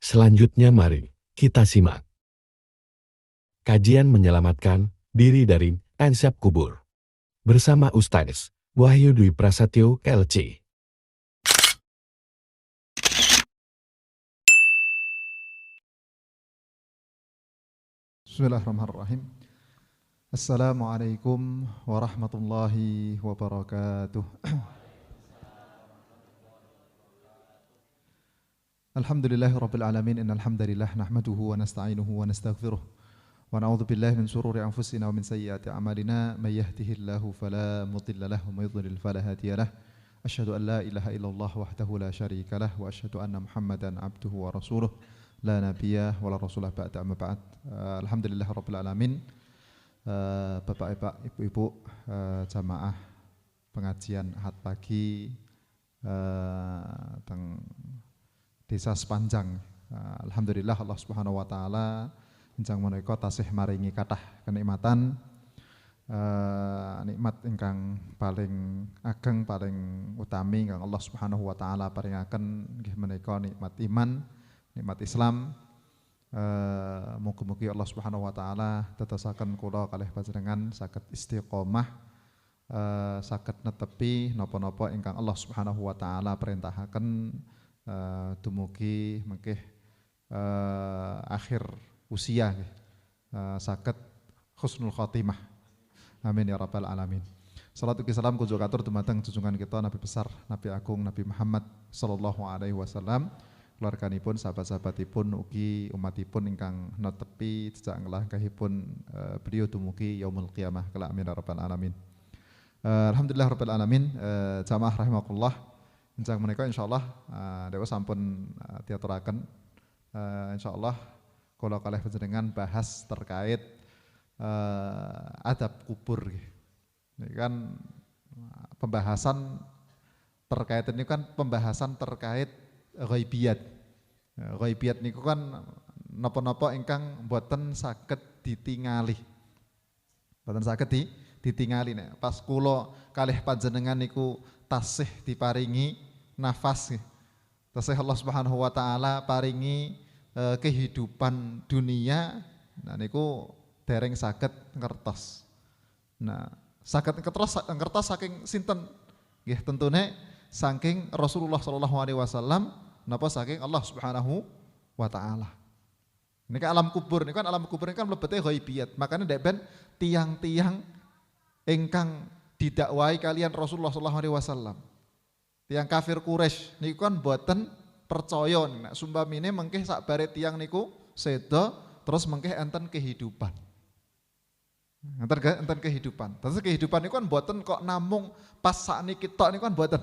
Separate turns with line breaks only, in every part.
Selanjutnya mari kita simak kajian menyelamatkan diri dari ansap kubur bersama Ustaz Wahyu Dwi Prasetyo LC.
Bismillahirrahmanirrahim. Assalamualaikum warahmatullahi wabarakatuh. Alhamdulillahirabbil alamin, innal hamdalillah nahmaduhu wa nasta'inuhu wa nastaghfiruh wa na'udzu billahi min shururi anfusina wa min sayyiati a'malina may yahdihillahu fala mudilla lahu wa may yudlil fala hadiya lahu. Asyhadu an la ilaha illallah wahdahu la syarika lahu wa asyhadu anna Muhammadan abduhu wa rasuluh la nabiyya wa la rasulah ba'da amma ba'd. Alhamdulillahirabbil alamin. Bapak-bapak, ibu-ibu, jamaah pengajian Ahad pagi teng Desa Sepanjang. Alhamdulillah Allah Subhanahu wa taala enjang menika tasih maringi kathah kenikmatan, nikmat ingkang paling ageng, paling utami ingkang Allah Subhanahu wa taala paringaken nggih menika nikmat iman, nikmat Islam. Mugi-mugi Allah Subhanahu wa taala dadosaken kula kalih panjenengan saged istiqomah, saged netepi napa-napa ingkang Allah Subhanahu wa taala perintahaken dumugi mengkih akhir usia saged husnul khotimah. Amin ya rabbal alamin. Salatu salam kunjuk atur dumateng junjungan kita Nabi besar, Nabi agung, Nabi Muhammad sallallahu alaihi wasallam, keluarganipun, sahabat-sahabatipun, ugi umatipun ingkang netepi jejak nglangkahipun beliau dumugi yaumul qiyamah kelak. Amin ya rabbal alamin. Alhamdulillah rabbil alamin. Jamaah rahimakumullah. Enjang menika insyaallah dewa sampun diaturaken, insyaallah kula kalih panjenengan bahas terkait adab kubur. Ini kan pembahasan terkait ini kan pembahasan terkait ghaibiyat. Ghaibiyat niku kan napa-napa ingkang boten saged ditingali. Boten saged ditingali nek pas kula kalih panjenengan niku tasih diparingi nafas, tasih Allah Subhanahu wa taala paringi kehidupan dunia, nah niku dereng saged ngertos. Nah, saged ngertos saking sinten? Nggih tentune saking Rasulullah sallallahu alaihi wasallam napa saking Allah Subhanahu wa taala. Ini kan alam kubur, ini kan alam kubur ini kan mlebete ghaibiyat. Makanya ndek ben tiang-tiang ingkang didakwai kalian Rasulullah sallallahu alaihi wasallam. Tiang kafir Quraisy niku kan boten percaya nek sumpamine mengkih sakbare tiang niku seda terus mengkih enten kehidupan. Enten kehidupan. Terus kehidupan niku kan boten kok namung pas sakniki tok niku kan boten.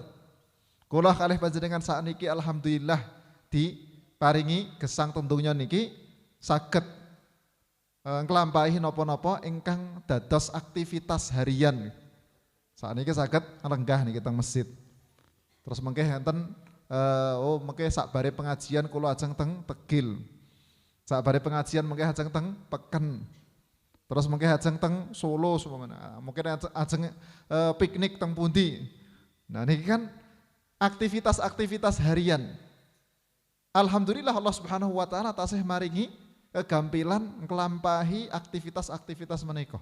Kula kalih panjenengan sakniki alhamdulillah diparingi gesang tentunya niki saged nglampahi napa-napa ingkang dados aktivitas harian. Saat ini saged lenggah nih kita masjid. Terus mengke enten mengke sakbare pengajian kula ajeng teng Tegil. Sakbare pengajian mengke ajeng teng Peken. Terus mengke ajeng teng Solo semana. Mungkin ajeng piknik teng pundi. Nah niki kan aktivitas-aktivitas harian. Alhamdulillah Allah Subhanahu wa taala tasih maringi kegampilan nglampahi aktivitas-aktivitas menika.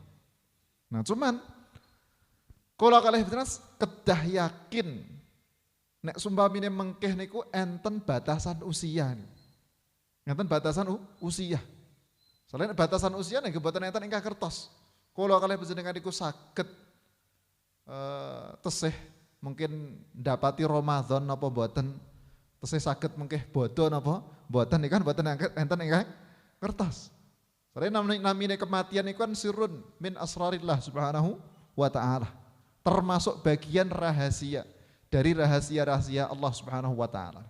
Nah cuman kula kalih jelas kedah yakin nek sumpamine mengkeh niku enten batasan usia. Enten batasan usia. Soalnya batasan usia nek boten enten ingkang kertos. Kula kalih panjenengan niku saged tesih mungkin ndapati Ramadan napa boten, tesih saged mengkeh bodho napa boten niku kan boten enten ingkang kertos. Soalnya namine kematian niku kan sirrun min asrarillah subhanahu wa ta'ala. Termasuk bagian rahasia dari rahasia-rahasia Allah Subhanahu wa taala.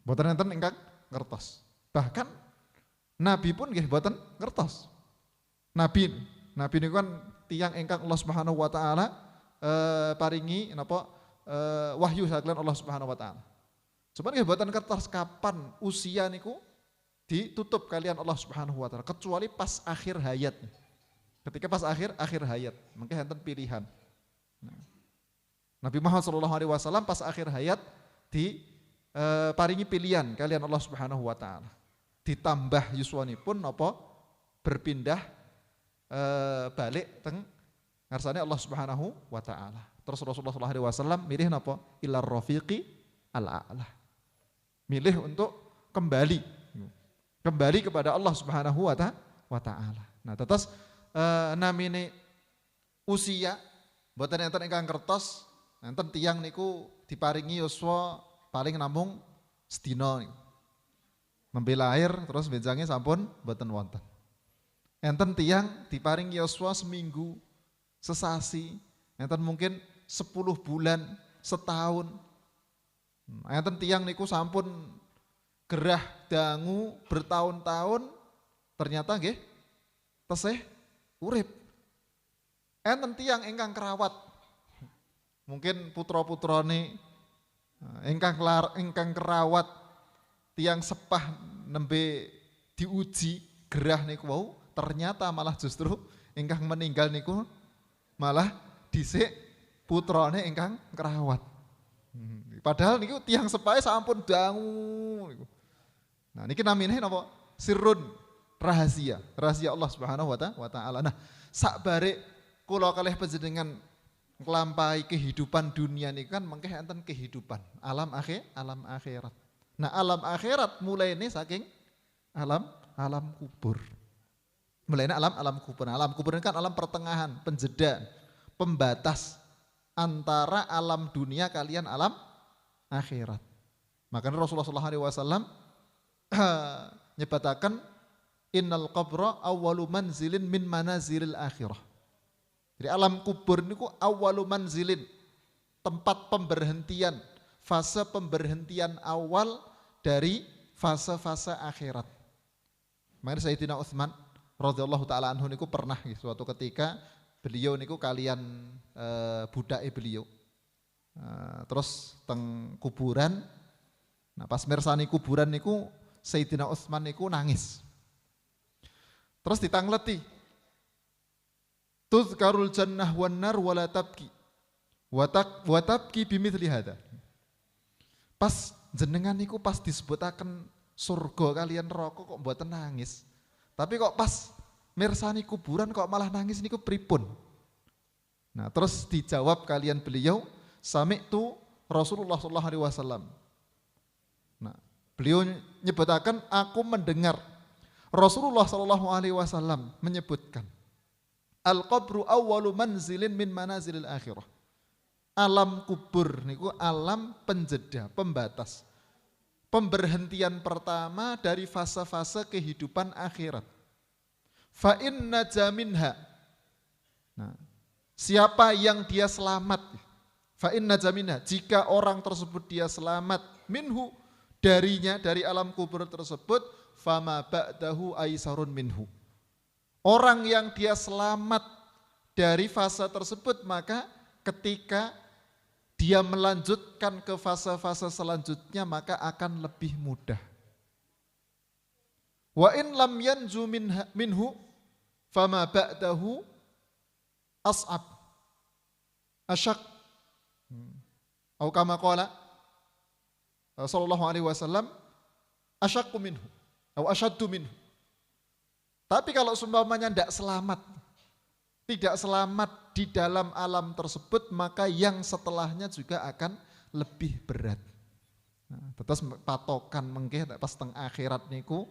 Boten enten ingkang ngertos. Bahkan nabi pun nggih boten ngertos. Nabi niku kan tiyang ingkang Allah Subhanahu wa taala paringi napa wahyu saking Allah Subhanahu wa taala. Cuman nggih boten ngertos kapan usia niku ditutup kalian Allah Subhanahu wa taala kecuali pas akhir hayat. Ketika pas akhir hayat, mungkin enten pilihan. Nabi Muhammad SAW pas akhir hayat paringi pilihan kalian Allah Subhanahu wa taala. Ditambah yuswanipun napa berpindah balik teng ngarsane Allah Subhanahu wa taala. Terus Rasulullah sallallahu alaihi wasallam milih napa? Ilar rafiqi al-a'la. Milih untuk kembali kepada Allah Subhanahu wa taala. Nah, tetes namine usia mboten enten ingkang kertos, enten tiyang niku diparingi yuswa paling namung sedina niku. Nembe lahir terus benjange sampun mboten wonten. Enten tiyang diparingi yuswa seminggu, sesasi, enten mungkin 10 bulan, setahun. Enten tiyang niku sampun gerah dangu bertahun-tahun ternyata nggih tesih urip. Enten tiyang ingkang kerawat. Mungkin putra-putrane ingkang kerawat tiyang sepah nembe diuji gerah niku wau ternyata malah justru ingkang meninggal niku malah dhisik putrane ingkang kerawat. Padahal niku tiyang sepahe sampun dangu niku. Nah niki namine napa? Sirrun, rahasia Allah Subhanahu wa taala. Nah, sakbare kula kalih panjenengan nglampahi kehidupan dunia niki kan mengke enten kehidupan alam akhirat. Nah, alam akhirat mulaine saking alam kubur. Mulaine alam kubur. Alam kubur ini kan alam pertengahan, penjeda, pembatas antara alam dunia kalian alam akhirat. Makanya Rasulullah SAW nyebatakan innal qabra awwalu manzilin min manazilil akhirah. Jadi alam kubur niku awwalu manzilin, tempat pemberhentian, fase pemberhentian awal dari fase-fase akhirat. Makanya Sayyidina Utsman radhiyallahu taala anhu niku pernah suatu ketika beliau niku kalian budake beliau. Terus teng kuburan. Nah, pas mirsani kuburan niku Sayyidina Utsman niku nangis. Terus ditangleti. Tuzkarul jannah wan nar wala tabki. Wa tabki bimithli hada. Pas jenengan niku pas disebutaken surga kalian neraka kok mboten nangis. Tapi kok pas mirsani kuburan kok malah nangis niku pripun? Nah, terus dijawab kalian beliau, sami'tu Rasulullah sallallahu alaihi wasallam. Nah, beliau nyebutaken aku mendengar Rasulullah sallallahu alaihi wasallam menyebutkan al-qabru awwalu manzilin min manazilil akhirah. Alam kubur niku alam penjeda, pembatas. Pemberhentian pertama dari fase-fase kehidupan akhirat. Fa inna jaminha. Nah, siapa yang dia selamat? Fa inna jaminha. Jika orang tersebut dia selamat minhu darinya dari alam kubur tersebut, fama ba'dahu aisarun minhu. Orang yang dia selamat dari fase tersebut maka ketika dia melanjutkan ke fase-fase selanjutnya maka akan lebih mudah. Wa in lam yanju minhu fama ba'dahu as'ab asyak. Atau kama qala sallallahu alaihi wasallam asyakku minhu atau asyaddu minhu. Tapi kalau seumpamanya tidak selamat di dalam alam tersebut, maka yang setelahnya juga akan lebih berat. Nah, tetes patokan mengke pas teng akhirat niku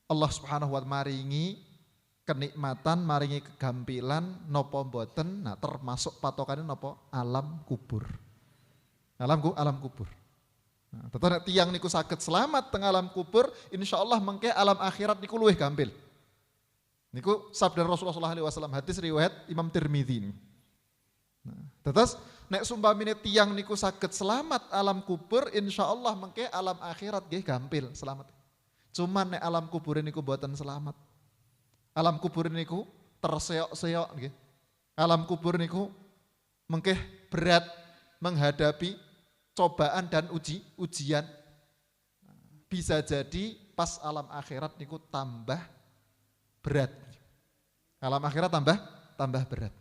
Allah Subhanahu wa taala maringi kenikmatan, maringi kegampilan napa mboten. Nah, termasuk patokannya napa? Alam kubur. Alam kubur. Nah, tetes tiyang niku saged selamat teng alam kubur, insyaallah mengke alam akhirat niku luwih gampil. Niku sabda Rasulullah SAW, hadis riwayat Imam Tirmidzi. Nah, terus nek sumpamine tiyang niku saged selamat alam kubur, insyaallah mengke alam akhirat nggih gampil selamat. Cuman nek alam kubur niku mboten selamat. Alam kubur niku terseok-seok nggih. Alam kubur niku mengke berat menghadapi cobaan dan ujian. Bisa jadi pas alam akhirat niku tambah berat. Alam akhirat tambah berat.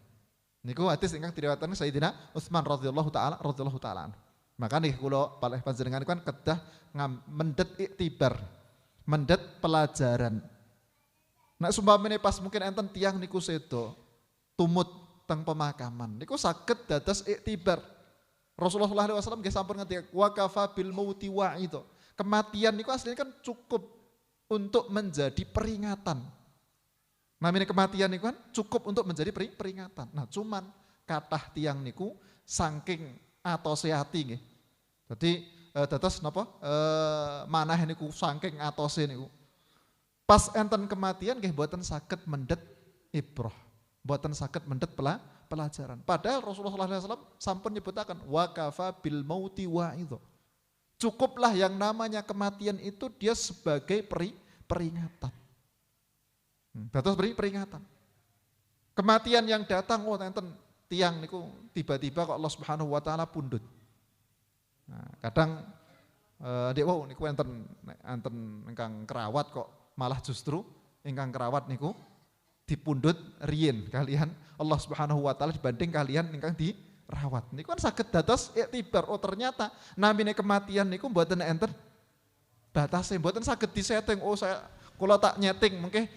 Niku hadis ingkang diriwayatkan Sayyidina Utsman radhiyallahu taala anhu. Makanya kula palih panjenengan kan kedah mendet iktibar, mendet pelajaran. Nek sumpamane pas mungkin enten tiang niku sedo tumut teng pemakaman niku saged dados iktibar. Rasulullah SAW nggih sampun ngendikan wa kafa bil mauti wa'idho. Kematian niku aslinya kan cukup untuk menjadi peringatan. Namanya kematian niku kan cukup untuk menjadi peringatan. Nah, cuman kathah tiang niku saking atose ati nggih. Dadi dados napa manah niku saking atose niku. Pas enten kematian nggih mboten saged mendet ibrah. Mboten saged mendet pelajaran. Padahal Rasulullah SAW sampun nyebutaken wa kafa bil mauti wa'idho. Cukuplah yang namanya kematian itu dia sebagai peringatan. Dados peringatan. Kematian yang datang enten tiang niku tiba-tiba kok Allah Subhanahu wa taala pundhut. Nah, kadang ndek wau niku enten ingkang kerawat kok malah justru ingkang kerawat niku dipundhut riyin kalian Allah Subhanahu wa taala dibanding kalian ingkang dirawat. Niku kan saged dados iktibar, oh ternyata namine kematian niku mboten enten batase, mboten saged disetting. Oh saya kula tak nyeting mungkin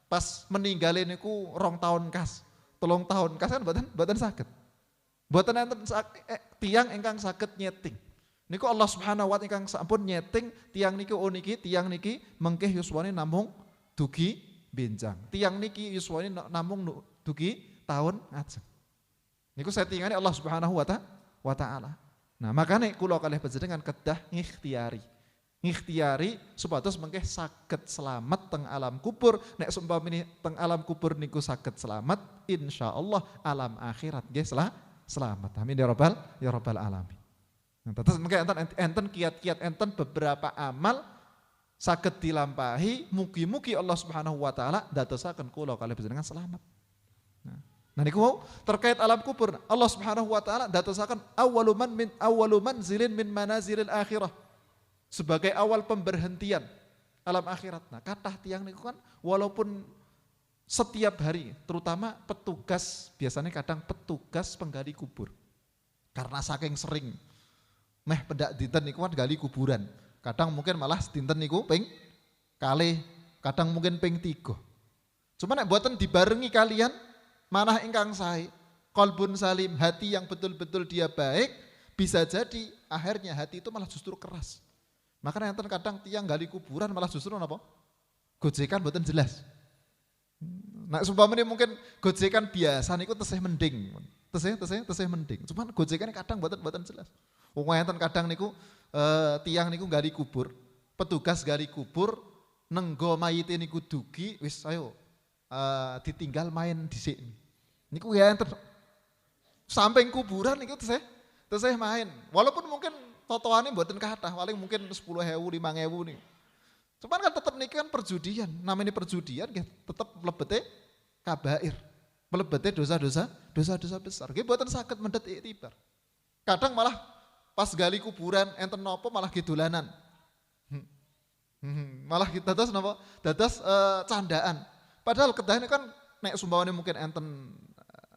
pas meninggalin niku 2 tahun kas, 3 tahun kas kan mboten saged. Mboten enten tiang ingkang saged nyeting. Niku Allah Subhanahu wa taala ingkang sampun nyeting tiang niki tiang niki mengke yuswane namung dugi benjang. Tiang niki yuswane namung dugi tahun ngajeng. Niku settingane Allah Subhanahu wa taala. Nah, makanya kula kalih panjenengan kedah ngikhtiari supados mengke saged selamat teng alam kubur. Nek sumpamane teng alam kubur niku saged selamat, insyaallah alam akhirat nggih selamat. Amin ya rabbal alamin. Nah, terus mengke enten kiat-kiat enten beberapa amal saged dilampahi, mugi-mugi Allah Subhanahu wa taala dadosaken kula kalih panjenengan selamat. Nah niku terkait alam kubur, Allah Subhanahu wa taala dadosaken awwalu manzilin min manazilil akhirah. Sebagai awal pemberhentian alam akhirat. Nah, kathah tiang niku kan walaupun setiap hari, terutama petugas, biasanya kadang petugas penggali kubur. Karena saking sering meh pendak dinten niku kan gali kuburan. Kadang mungkin malah dinten niku ping kalih, kadang mungkin ping 3. Cuma nek mboten dibarengi kalian manah ingkang sae, qalbun salim, hati yang betul-betul dia baik, bisa jadi akhirnya hati itu malah justru keras. Makanya enten kadang tiang gali kuburan malah justru napa? Gojekan mboten jelas. Nah, sumpamane mungkin gojekan biasa niku tesih mending. Tesih mending. Cuman gojekan kadang mboten jelas. Wong enten kadang niku tiang niku gali kubur, petugas gali kubur nenggo mayite niku dugi, wis ayo ditinggal main dhisik. Niku ya enten samping kuburan niku tesih main. Walaupun mungkin totoane mboten kathah, paling mungkin 10.000, 5.000 nih. Cuman kan tetap niki kan perjudian, namanya perjudian nggih tetep mlebete kabair. Mlebete dosa-dosa besar. Nggih mboten saged mendet iktibar. Kadang malah pas gali kuburan enten napa malah gidulanan. Malah kita dados napa? Dados candaan. Padahal kedahane kan nek sumbangane mungkin enten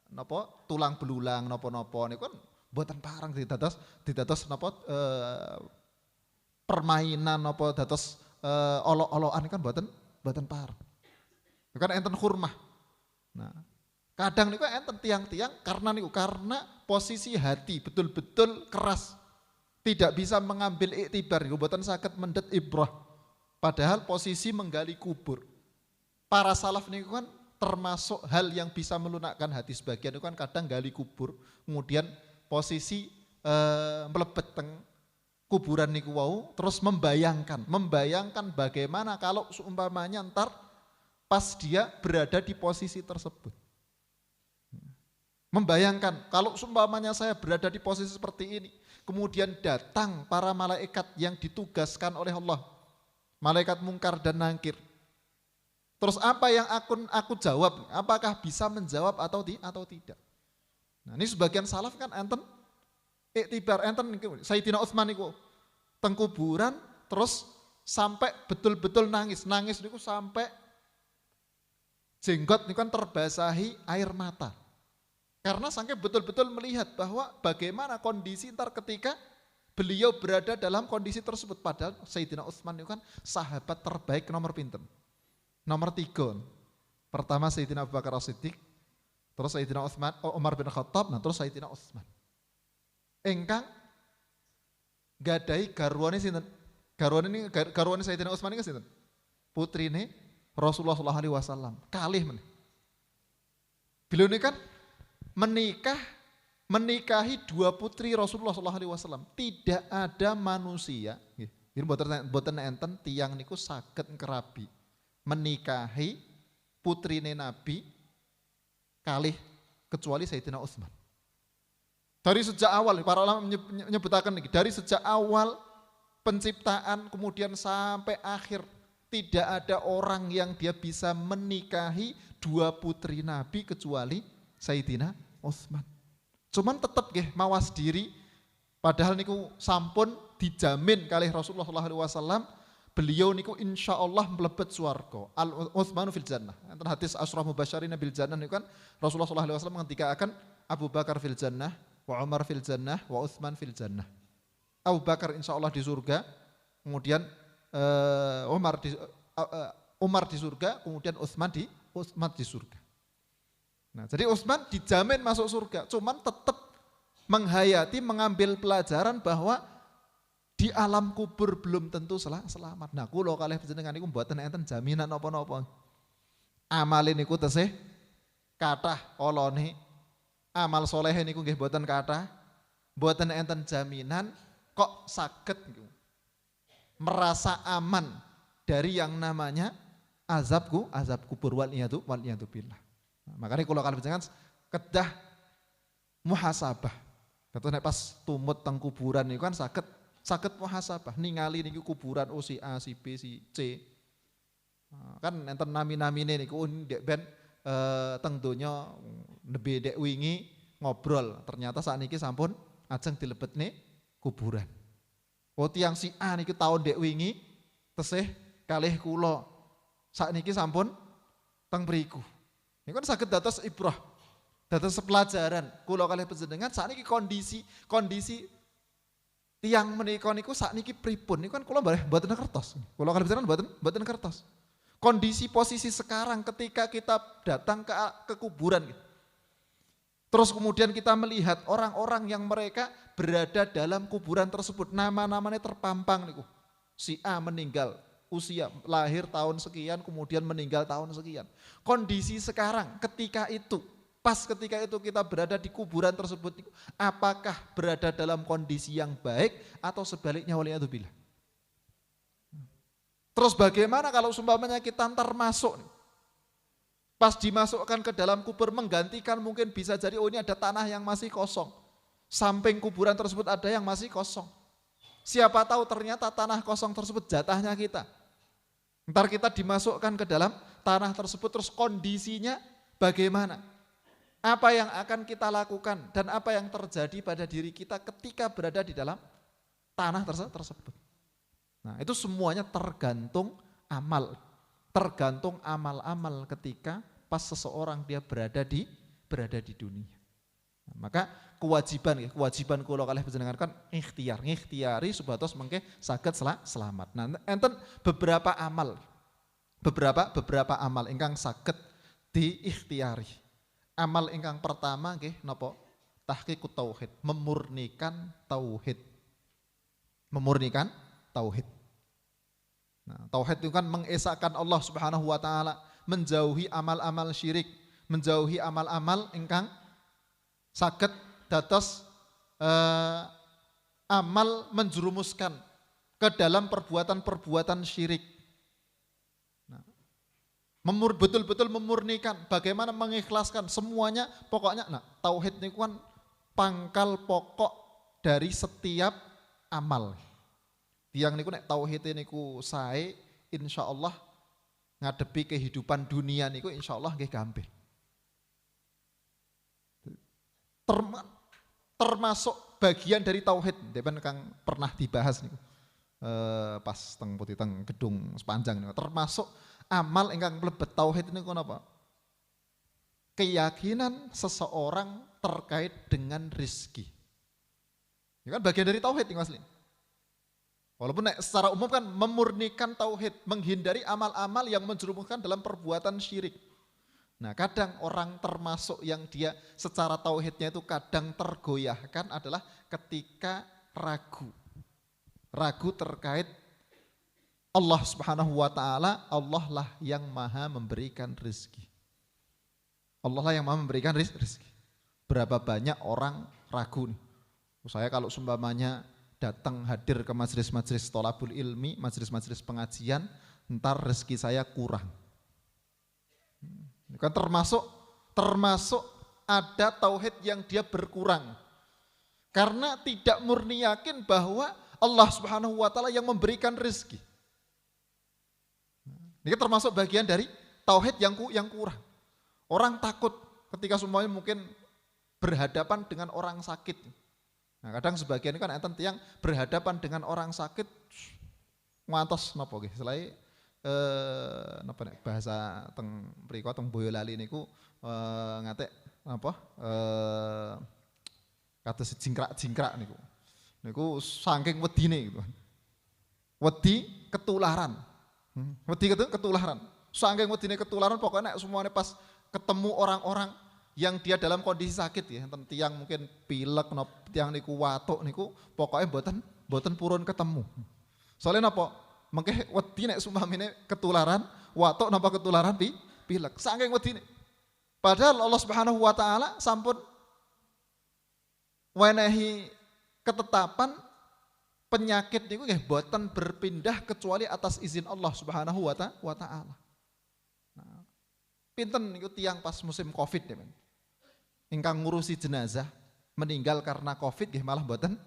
napa tulang belulang napa-napa niku kan mboten parang didados napa permainan napa dados olok-olokan kan mboten parang. Kan enten hurmah. Nah, kadang niku enten tiang-tiang karena posisi hati betul-betul keras. Tidak bisa mengambil iktibar niku mboten saged mendet ibrah. Padahal posisi menggali kubur. Para salaf niku kan termasuk hal yang bisa melunakkan hati sebagian itu kan kadang gali kubur, kemudian posisi melebet teng kuburan niku wau, terus membayangkan bagaimana kalau seumpamanya ntar pas dia berada di posisi tersebut. Membayangkan kalau seumpamanya saya berada di posisi seperti ini, kemudian datang para malaikat yang ditugaskan oleh Allah, malaikat mungkar dan nangkir. Terus apa yang aku jawab? Apakah bisa menjawab atau tidak? Nah, ini sebagian salaf kan enten iktibar enten Sayyidina Utsman niku teng kuburan terus sampai betul-betul nangis niku sampai jenggot niku kan terbasahi air mata. Karena sampai betul-betul melihat bahwa bagaimana kondisi ntar ketika beliau berada dalam kondisi tersebut. Padahal Sayyidina Utsman itu kan sahabat terbaik nomor pinten? Nomor 3. Pertama Sayyidina Abu Bakar As-Siddiq, terus Sayyidina Umar bin Khattab, nah terus Sayyidina Utsman. Engkang gadai garwane sinten? Garwane Sayyidina Utsman ini sinten? Putrine Rasulullah sallallahu alaihi wasallam. Kalih meneh. Beliau ini kan menikahi 2 putri Rasulullah sallallahu alaihi wasallam. Tidak ada manusia, nggih, mboten enten tiyang niku saged kerabi menikahi putrine Nabi kalih kecuali Sayyidina Utsman. Dari sejak awal para ulama menyebutkan niki, dari sejak awal penciptaan kemudian sampai akhir tidak ada orang yang dia bisa menikahi 2 putri Nabi kecuali Sayyidina Utsman. Cuman tetap nggih mawas diri padahal niku sampun dijamin kalih Rasulullah sallallahu alaihi wasallam beliau niku insyaallah mlebet swarga. Al Utsmanu fil jannah. Enten hadis asyraf mubasysyirin bil jannah niku kan Rasulullah sallallahu alaihi wasallam ngendikaken Abu Bakar fil jannah, wa Umar fil jannah, wa Utsman fil jannah. Abu Bakar insyaallah di surga, kemudian Umar di surga, kemudian Utsman di surga. Nah, jadi Utsman dijamin masuk surga, cuman tetap menghayati, mengambil pelajaran bahwa di alam kubur belum tentu selamat. Nah, kula kalih panjenengan niku mboten enten jaminan napa-napa. Amalin niku tesih kathah olone, amal soleh niku nggih mboten kathah, mboten enten jaminan kok saged merasa aman dari yang namanya azab kubur wal iyadu billah. Nah, makanya kalau kalian jangan kedah muhasabah. Betul nek pas tumut teng kuburan niku kan saged muhasabah ningali niki kuburan si A, si B, si C. Nah, kan enten nami-namine niku ndek ben teng donya nebe dek wingi ngobrol, ternyata sakniki sampun ajeng dilebetne kuburan. Oh tiyang si A niki taun dek wingi tesih kalih kula sakniki sampun teng mriku. Ini kan saged dados ibrah, dados pelajaran. Kula kalih panjenengan sakniki kondisi tiyang menika niku sakniki pripun niku kan kula mboten kertos. Kula kalih panjenengan mboten kertos. Kondisi posisi sekarang ketika kita datang ke kuburan gitu. Terus kemudian kita melihat orang-orang yang mereka berada dalam kuburan tersebut, nama-namanya terpampang niku. Si A meninggal usia lahir tahun sekian, kemudian meninggal tahun sekian. Kondisi sekarang ketika itu, pas ketika itu kita berada di kuburan tersebut, apakah berada dalam kondisi yang baik atau sebaliknya waliyadzubillah. Terus bagaimana kalau umpamanya kita ntar masuk, pas dimasukkan ke dalam kubur menggantikan mungkin bisa jadi oh ini ada tanah yang masih kosong. Samping kuburan tersebut ada yang masih kosong. Siapa tahu ternyata tanah kosong tersebut jatahnya kita. Ntar kita dimasukkan ke dalam tanah tersebut terus kondisinya bagaimana? Apa yang akan kita lakukan dan apa yang terjadi pada diri kita ketika berada di dalam tanah tersebut. Nah itu semuanya tergantung amal. Tergantung amal-amal ketika pas seseorang dia berada di dunia. Nah, maka kewajiban kula kalih panjenengan kan ikhtiari supados mengke saged selamat. Nah, enten beberapa amal ingkang saged diikhtiari. Amal ingkang pertama nggih napa? Tahqiqut tauhid, memurnikan tauhid. Nah, tauhid itu kan mengesahkan Allah Subhanahu wa taala, menjauhi amal-amal syirik, menjauhi amal-amal ingkang saged dados amal menjerumuskan ke dalam perbuatan-perbuatan syirik. Nah, betul-betul memurnikan, bagaimana mengikhlaskan semuanya, pokoknya nah tauhid niku kan pangkal pokok dari setiap amal. Tiang niku nek tauhid niku sae insyaallah ngadepi kehidupan dunia niku insyaallah nggih gampil. Termasuk bagian dari tauhid, depan kang pernah dibahas niku. Pas teng putih teng gedung sepanjang niku. Termasuk amal ingkang mlebet tauhid niku napa? Keyakinan seseorang terkait dengan rizki. Ini kan bagian dari tauhid nih Mas Lin. Walaupun secara umum kan memurnikan tauhid, menghindari amal-amal yang menjerumuskan dalam perbuatan syirik. Nah kadang orang termasuk yang dia secara tauhidnya itu kadang tergoyahkan adalah ketika ragu. Ragu terkait Allah Subhanahu wa ta'ala, Allah lah yang maha memberikan rezeki. Allah lah yang maha memberikan rezeki. Berapa banyak orang ragu nih. Saya kalau seumpamanya datang hadir ke majelis-majelis tholabul ilmi, majelis-majelis pengajian, ntar rezeki saya kurang. Ini kan termasuk ada tauhid yang dia berkurang. Karena tidak murni yakin bahwa Allah Subhanahu wa ta'ala yang memberikan rezeki. Ini termasuk bagian dari tauhid yang kurang. Orang takut ketika semuanya mungkin berhadapan dengan orang sakit. Nah, kadang sebagian kan enten yang berhadapan dengan orang sakit ngantos napa nggih selain napa nek bahasa teng mriko teng Boyolali niku ngatek napa kados jingkrak-jingkrak niku. Niku saking wedine gitu. Wedi ketularan. Wedi ketularan. Saking wedine ketularan pokoknya nek semuanya pas ketemu orang-orang yang dia dalam kondisi sakit ya, enten tiang mungkin pilek, tiang niku watuk niku, pokoknya boten purun ketemu. Soalnya napa? Mengke wedi nek sumamine ketularan, watuk napa ketularan pilek. Saking wedine. Padahal Allah Subhanahu wa taala sampun wenehi ketetapan penyakit niku nggih boten berpindah kecuali atas izin Allah Subhanahu wa taala. Nah, pinten niku tiang pas musim Covid ya, men. Ingkang ngurusi jenazah meninggal karena Covid nggih malah boten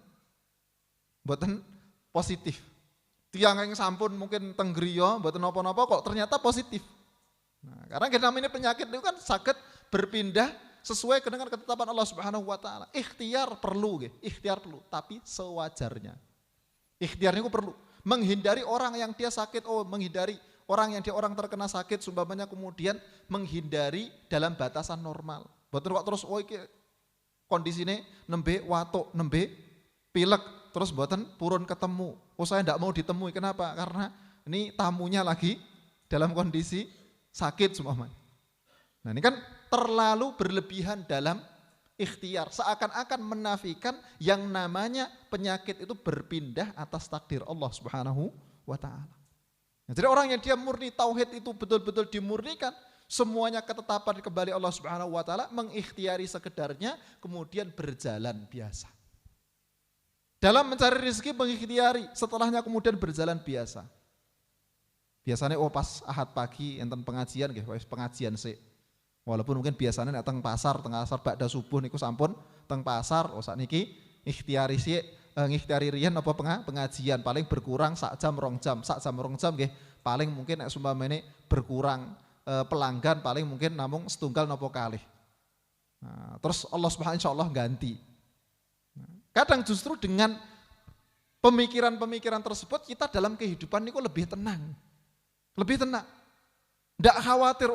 positif. Tiang yang sampun mungkin teng griya boten napa-napa kok ternyata positif. Nah, karena namanya penyakit itu kan sakit berpindah sesuai dengan ketetapan Allah Subhanahu wa taala. Ikhtiar perlu nggih, ikhtiar perlu, tapi sewajarnya. Ikhtiar niku perlu. Menghindari orang yang dia sakit, menghindari orang yang dia orang terkena sakit, sumpamanya kemudian menghindari dalam batasan normal. Boten kok terus iki kondisine nembe watuk, nembe pilek, terus boten purun ketemu. Saya enggak mau ditemui. Kenapa? Karena ini tamunya lagi dalam kondisi sakit sumpamanya. Nah, ini kan terlalu berlebihan dalam ikhtiar. Seakan-akan menafikan yang namanya penyakit itu berpindah atas takdir Allah Subhanahu wa ta'ala. Nah, jadi orang yang dia murni tauhid itu betul-betul dimurnikan, semuanya ketetapan kembali Allah Subhanahu wa ta'ala, mengikhtiari sekedarnya, kemudian berjalan biasa. Dalam mencari rezeki mengikhtiari, setelahnya kemudian berjalan biasa. Biasanya pas ahad pagi enten pengajian nggih, pengajian sik. Walaupun mungkin biasanya teng pasar, ba'da subuh niku sampun teng pasar, sakniki ikhtiari sik, ngikhtiari riyen apa pengajian paling berkurang sak jam rong jam nggih. Paling mungkin nek sumpamane berkurang pelanggan paling mungkin namung setunggal napa kalih. Nah, terus Allah Subhanahu insyaallah ganti. Kadang justru dengan pemikiran-pemikiran tersebut kita dalam kehidupan niku lebih tenang. Lebih tenang. Ndak khawatir,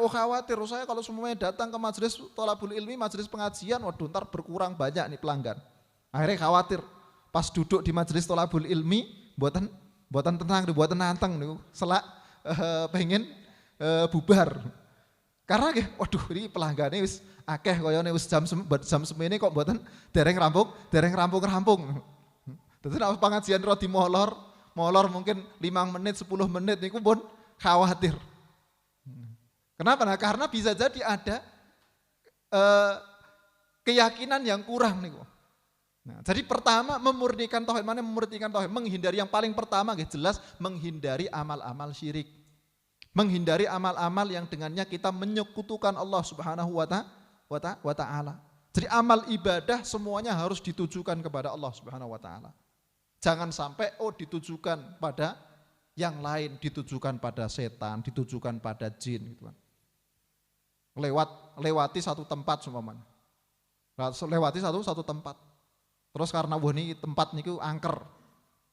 saya kalau semuanya datang ke majelis tholabul ilmi, majelis pengajian, waduh ntar berkurang banyak nih pelanggan. Akhirnya khawatir. Pas duduk di majelis tholabul ilmi, buatan tenang, buatan nantang nih, selak pengen bubar. Karena waduh ini pelanggannya wis akeh koyone wis jam semene kok buatan dereng rampung. Terus nek pengajian rodi molor mungkin 5 menit 10 menit niku pun khawatir. Kenapa? Nah, karena bisa jadi ada keyakinan yang kurang nih. Nah, jadi pertama memurnikan tauhid, menghindari yang paling pertama jelas menghindari amal-amal syirik. Menghindari amal-amal yang dengannya kita menyekutukan Allah Subhanahu wa ta'ala. Jadi amal ibadah semuanya harus ditujukan kepada Allah Subhanahu wa ta'ala. Jangan sampai ditujukan pada yang lain, ditujukan pada setan, ditujukan pada jin gitu kan. Lewati satu tempat seumpamanya. Lewati satu tempat. Terus karena ini tempat niku angker.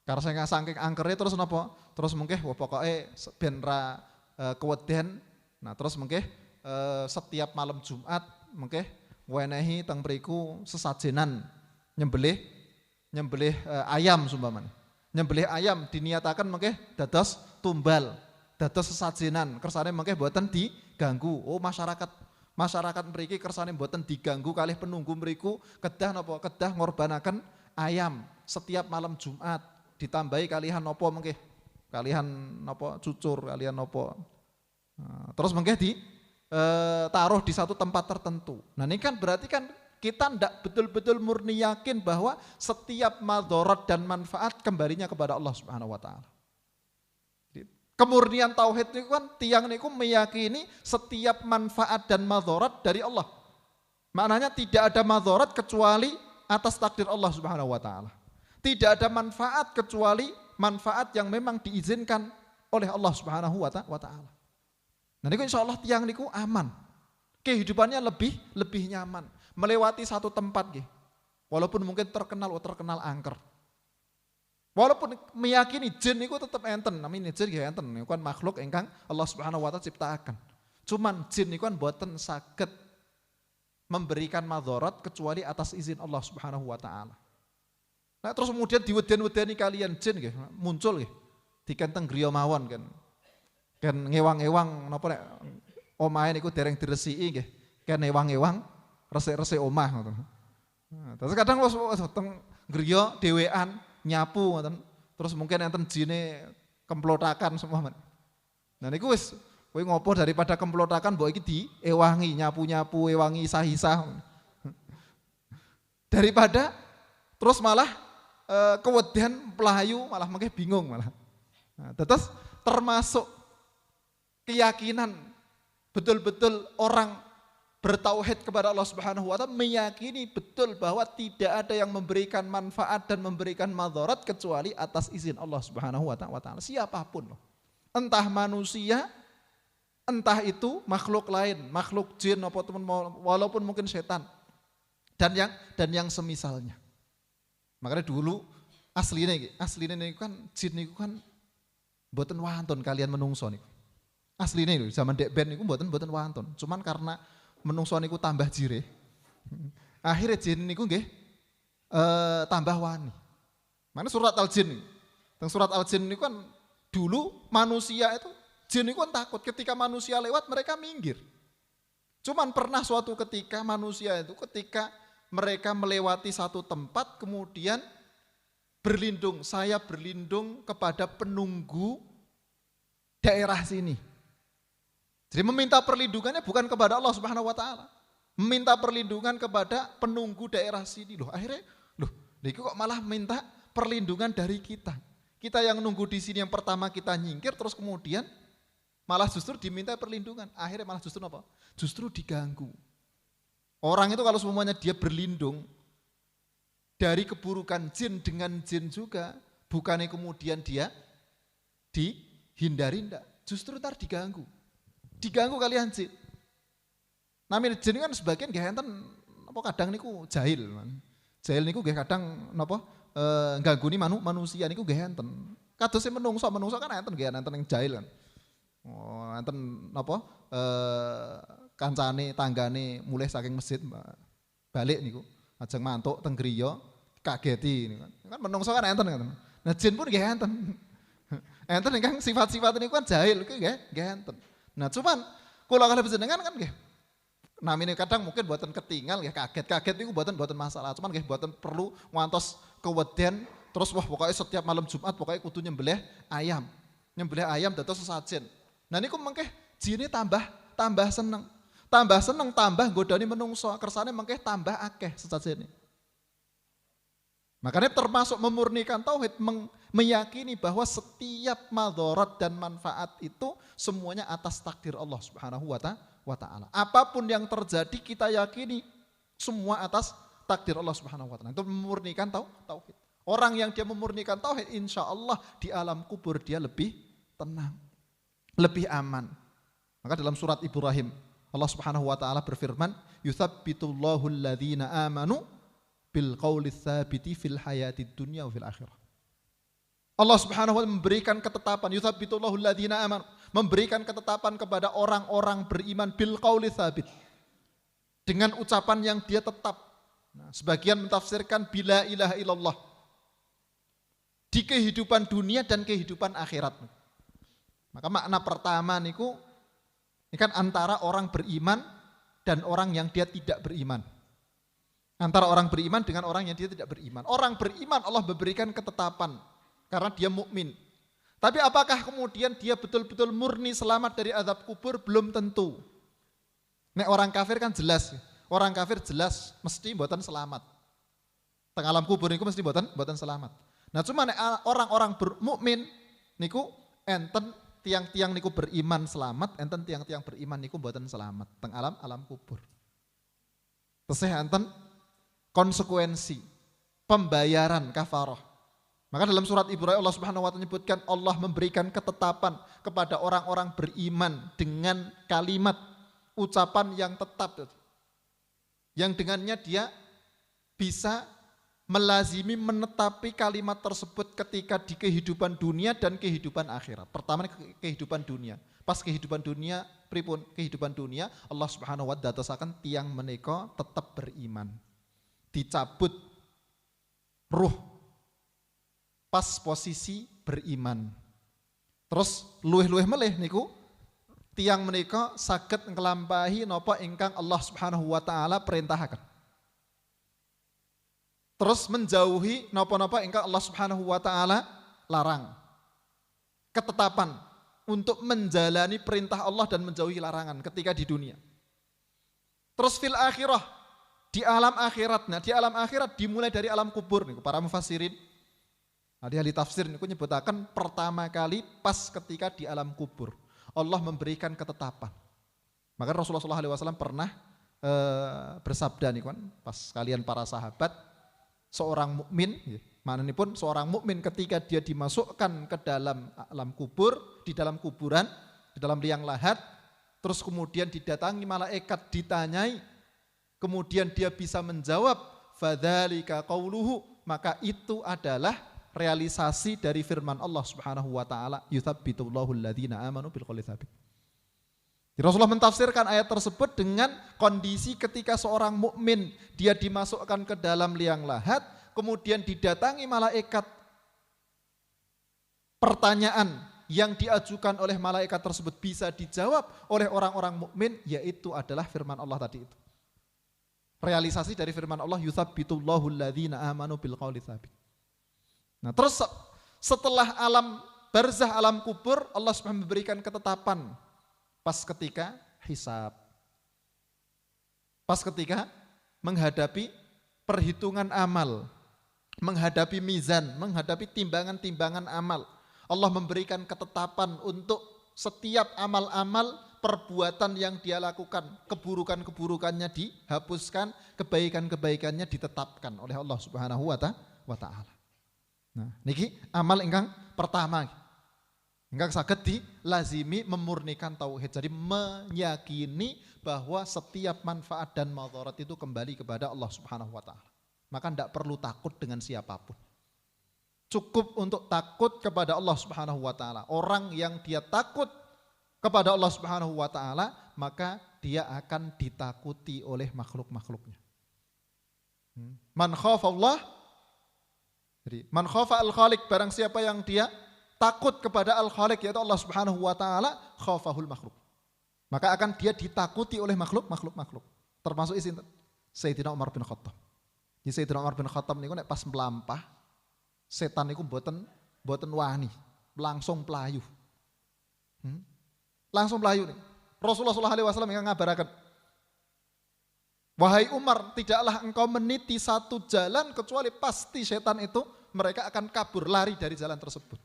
Karena saya saking angkernya terus napa? Terus mungkin pokoknya ben ra keweden. Nah, terus mungkin setiap malam Jumat mungkin wenehi teng mriku sesajenan nyembelih ayam sumpaman. Nyembelih ayam diniataken mengke dados tumbal, dados sesajenan, kersane mengke boten diganggu. Oh masyarakat mriki kersane boten diganggu kalih penunggu mriku kedah napa? Kedah ngorbanaken ayam setiap malam Jumat ditambahi kalihan napa mengke? Kalihan napa cucur, kalihan napa. Nah, terus mengke taruh di satu tempat tertentu. Nah ini kan berarti kan kita tidak betul-betul murni yakin bahwa setiap madharat dan manfaat kembalinya kepada Allah Subhanahu wa taala. Kemurnian tauhid itu kan tiang niku meyakini setiap manfaat dan madharat dari Allah. Maknanya tidak ada madharat kecuali atas takdir Allah Subhanahu wa taala. Tidak ada manfaat kecuali manfaat yang memang diizinkan oleh Allah Subhanahu wa taala. Nah niku insyaallah tiang niku aman. Kehidupannya lebih nyaman. Melewati satu tempat nggih. Walaupun mungkin terkenal angker. Walaupun meyakini jin niku tetap enten, namanya jin nggih enten, niku kan makhluk ingkang Allah Subhanahu wa taala ciptakan. Cuman jin niku kan boten saged memberikan madharat kecuali atas izin Allah Subhanahu wa taala. Nah terus kemudian diweden-wedeni kalian jin nggih muncul nggih. Dikenteng griya mawon kan. Kan ngewang-ewang napa nek omahe niku dereng diresiki nggih. Kan ewang-ewang resik-resik omah ngoten. Nah, terus kadang teng griya dhewean nyapu ngoten. Terus mungkin enten jine kemplotakan semua. Nah niku wis kowe ngopo daripada kemplotakan mbok iki diewangi, nyapu-nyapu, ewangi isah-isah. Daripada terus malah kewedian pelayu malah mengke bingung malah. Nah, terus termasuk keyakinan betul-betul orang bertauhid kepada Allah Subhanahu wa taala meyakini betul bahwa tidak ada yang memberikan manfaat dan memberikan madharat kecuali atas izin Allah Subhanahu wa taala. Siapapun loh. Entah manusia, entah itu makhluk lain, makhluk jin walaupun mungkin setan dan yang semisalnya. Makanya dulu aslinya ini kan jin niku kan mboten wonten kalian menungso niku. Aslinya itu zaman dek ben niku mboten wonten. Cuman karena menungso niku tambah jireh. Akhirnya jin niku nggih tambah wani. Mana surat Al-Jin. Teng surat Al-Jin niku kan dulu manusia itu jin niku kan takut ketika manusia lewat mereka minggir. Cuman pernah suatu ketika manusia itu ketika mereka melewati satu tempat kemudian saya berlindung kepada penunggu daerah sini. Jadi meminta perlindungannya bukan kepada Allah Subhanahu wa taala. Meminta perlindungan kepada penunggu daerah sini loh. Akhirnya niki kok malah minta perlindungan dari kita. Kita yang nunggu di sini yang pertama kita nyingkir terus kemudian malah justru diminta perlindungan. Akhirnya malah justru apa? Justru diganggu. Orang itu kalau semuanya dia berlindung dari keburukan jin dengan jin juga, bukannya kemudian dia dihindari enggak, justru ntar diganggu. Diganggu kalian jin. Namanya jin kan sebagian nggih enten apa kadang niku jahil. Jahil niku nggih kadang napa ngganguni manusia niku nggih enten. Kadose menungso kan enten nggih enten yang jahil kan. Oh, enten napa kancane tanggane mulai saking masjid balik niku ajeng mantuk teng griya kageti niku kan menungso kan enten kan. Nah jin pun nggih enten. Enten ingkang sifat-sifat niku kan jahil kuwi nggih enten. Nah cuman kula kalih panjenengan kan nggih namine kadang mungkin buatan ketinggal nggih kaget niku buatan masalah. Cuman nggih buatan perlu ngantos keweden terus wah pokoknya setiap malam Jumat pokoknya kudu nyembelih ayam. Nyembelih ayam dados sesajen. Nah niku mengke jine tambah seneng. Tambah nggodani menungso kersane mengke tambah akeh sesajene. Makanya termasuk memurnikan tauhid meyakini bahwa setiap madharat dan manfaat itu semuanya atas takdir Allah Subhanahu wa taala. Apapun yang terjadi kita yakini semua atas takdir Allah Subhanahu wa taala. Itu memurnikan tauhid. Orang yang dia memurnikan tauhid insya Allah di alam kubur dia lebih tenang, lebih aman. Maka dalam surat Ibrahim Allah Subhanahu wa taala berfirman, "Yutsabbitullahu alladhina amanu bil qauli tsabiti fil hayatid dunya wa fil akhirah." Allah Subhanahu wa taala memberikan ketetapan, yutsabbitullahu alladhina amanu, memberikan ketetapan kepada orang-orang beriman bil qauli tsabit. dengan ucapan yang dia tetap. Nah, sebagian mentafsirkan bila ilaha illallah di kehidupan dunia dan kehidupan akhirat. Maka makna pertama niku ini kan antara orang beriman dan orang yang dia tidak beriman. Antara orang beriman dengan orang yang dia tidak beriman. Orang beriman Allah memberikan ketetapan karena dia mukmin. Tapi apakah kemudian dia betul-betul murni selamat dari azab kubur? Belum tentu. Nek orang kafir kan jelas. Orang kafir jelas mesti mboten selamat. Teng alam kubur niku mesti mboten selamat. Nah cuma nek orang-orang mukmin niku enten tiang-tiang niku beriman selamat, enten tiang-tiang beriman niku mboten selamat teng alam kubur. Tesih enten konsekuensi pembayaran kafarah. Maka dalam surat Ibrahim Allah Subhanahu wa taala menyebutkan Allah memberikan ketetapan kepada orang-orang beriman dengan kalimat ucapan yang tetap, yang dengannya dia bisa melazimi menetapi kalimat tersebut ketika di kehidupan dunia dan kehidupan akhirat. Pertama kehidupan dunia. Pas kehidupan dunia, pripun kehidupan dunia Allah Subhanahu wa taala dadosaken tiang menika tetap beriman. Dicabut ruh pas posisi beriman. Terus luwih-luwih melih niku tiang menika saged nglampahi napa ingkang Allah Subhanahu wa taala perintahaken. Terus menjauhi napa-napa ingkang Allah Subhanahu wa taala larang. Ketetapan untuk menjalani perintah Allah dan menjauhi larangan ketika di dunia. Terus fil akhirah di alam akhirat. Nah, di alam akhirat dimulai dari alam kubur nih. Para mufassirin, ahli tafsir niku nyebutaken pertama kali pas ketika di alam kubur Allah memberikan ketetapan. Maka Rasulullah SAW pernah bersabda nih kan, pas kalian para sahabat, seorang mukmin, maknanya pun seorang mukmin ketika dia dimasukkan ke dalam alam kubur, di dalam kuburan, di dalam liang lahat, terus kemudian didatangi malaikat, ditanyai, kemudian dia bisa menjawab, fadzalika qauluhu, maka itu adalah realisasi dari firman Allah Subhanahu wa taala, yutsabbitullahu alladzina amanu bil qouli tsabit. Rasulullah mentafsirkan ayat tersebut dengan kondisi ketika seorang mukmin dia dimasukkan ke dalam liang lahat, kemudian didatangi malaikat. Pertanyaan yang diajukan oleh malaikat tersebut bisa dijawab oleh orang-orang mukmin, yaitu adalah firman Allah tadi itu. Realisasi dari firman Allah, yutsabbitullahu alladzina amanu bil qouli tsabit. Nah, terus setelah alam barzah, alam kubur, Allah Subhanahu memberikan ketetapan pas ketika hisab. Pas ketika menghadapi perhitungan amal, menghadapi mizan, menghadapi timbangan-timbangan amal. Allah memberikan ketetapan untuk setiap amal-amal perbuatan yang dia lakukan, keburukan-keburukannya dihapuskan, kebaikan-kebaikannya ditetapkan oleh Allah Subhanahu wa taala. Nah, niki amal ingkang pertama. Ingkang saged dilazimi memurnikan tauhid. Jadi meyakini bahwa setiap manfaat dan madharat itu kembali kepada Allah Subhanahu wa taala. Maka tidak perlu takut dengan siapapun. Cukup untuk takut kepada Allah Subhanahu wa taala. Orang yang dia takut kepada Allah Subhanahu wa taala, maka dia akan ditakuti oleh makhluk-makhluknya. Man khafa Allah, jadi man khafa al-khaliq, barang siapa yang dia takut kepada al-khaliq yaitu Allah Subhanahu wa taala, khafahul makhluk. Maka akan dia ditakuti oleh makhluk-makhluk. Termasuk Sayyidina Umar bin Khattab. Di Sayyidina Umar bin Khattab niku nek pas melampah, setan niku mboten wani, langsung pelayu. Langsung pelayu nih. Rasulullah SAW yang ngabarakan, wahai Umar, tidaklah engkau meniti satu jalan kecuali pasti setan itu mereka akan kabur, lari dari jalan tersebut.